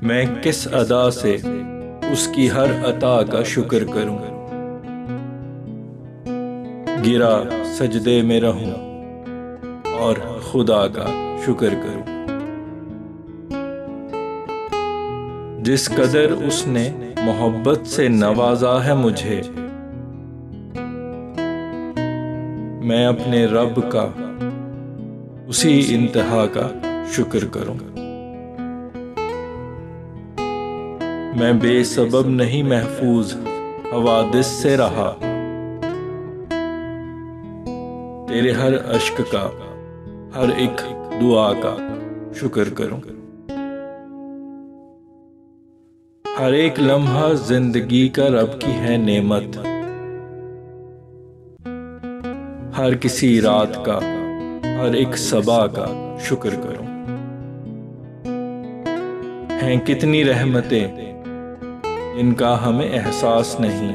मैं किस अदा से उसकी हर अता का शुक्र करूं। गिरा सजदे में रहूं और खुदा का शुक्र करूं। जिस कदर उसने मोहब्बत से नवाजा है मुझे, मैं अपने रब का उसी इंतहा का शुक्र करूं। मैं बेसबब नहीं महफूज हवादिस से रहा, तेरे हर अश्क का हर एक दुआ का शुक्र करूं। हर एक लम्हा जिंदगी का रब की है नेमत, हर किसी रात का हर एक सबा का शुक्र करूं। हैं कितनी रहमतें जिनका हमें एहसास नहीं,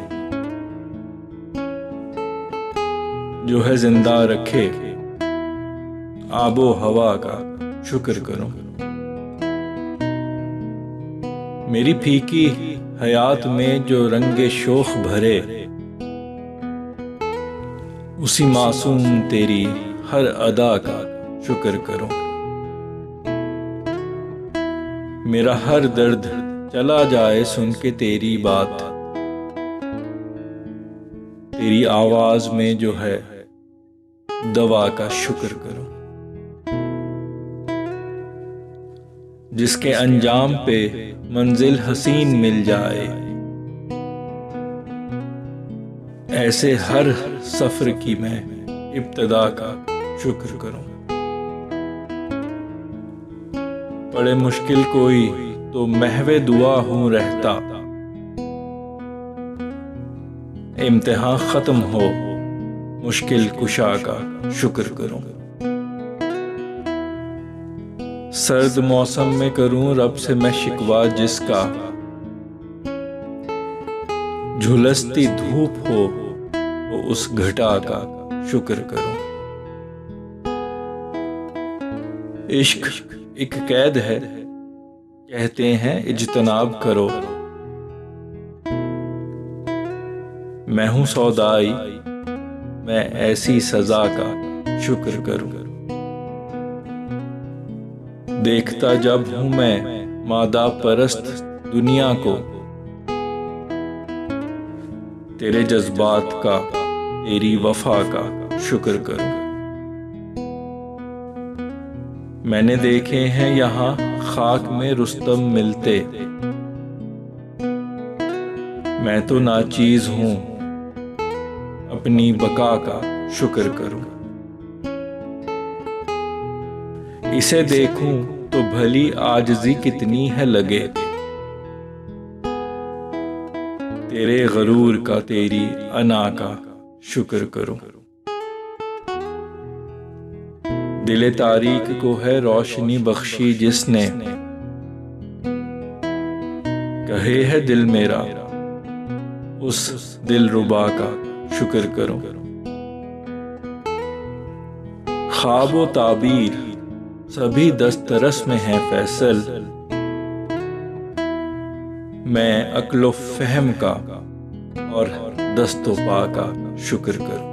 जो है जिंदा रखे आबो हवा का शुक्र करूं। मेरी फीकी हयात में जो रंगे शोख भरे, उसी मासूम तेरी हर अदा का शुक्र करूं। मेरा हर दर्द चला जाए सुन के तेरी बात, तेरी आवाज में जो है दवा का शुक्र करूं। जिसके अंजाम पे मंजिल हसीन मिल जाए, ऐसे हर सफर की मैं इब्तिदा का शुक्र करूं। पड़े मुश्किल कोई तो महवे दुआ हूं रहता, इम्तिहान खत्म हो मुश्किल कुशा का शुक्र करूं। सर्द मौसम में करूं रब से मैं शिकवा जिसका, झुलसती धूप हो तो उस घटा का शुक्र करूं। इश्क एक कैद है कहते हैं इज्तनाब करो, मैं हूं सौदाई मैं ऐसी सजा का शुक्र करूं। देखता जब हूं मैं मादा परस्त दुनिया को, तेरे जज्बात का तेरी वफा का शुक्र करूं। मैंने देखे हैं यहाँ खाक में रुस्तम मिलते, मैं तो नाचीज हूं अपनी बका का शुक्र करूं। इसे देखूं तो भली आजिज़ी कितनी है लगे, तेरे गरूर का तेरी अना का शुक्र करूं। दिले तारीक को है रोशनी बख्शी जिसने, कहे है दिल मेरा उस दिलरुबा का शुक्र करूं। ख्वाब व ताबीर सभी दस्तरस में है फैसल, मैं अक्ल व फहम का और दस्तो पा का शुक्र करूं।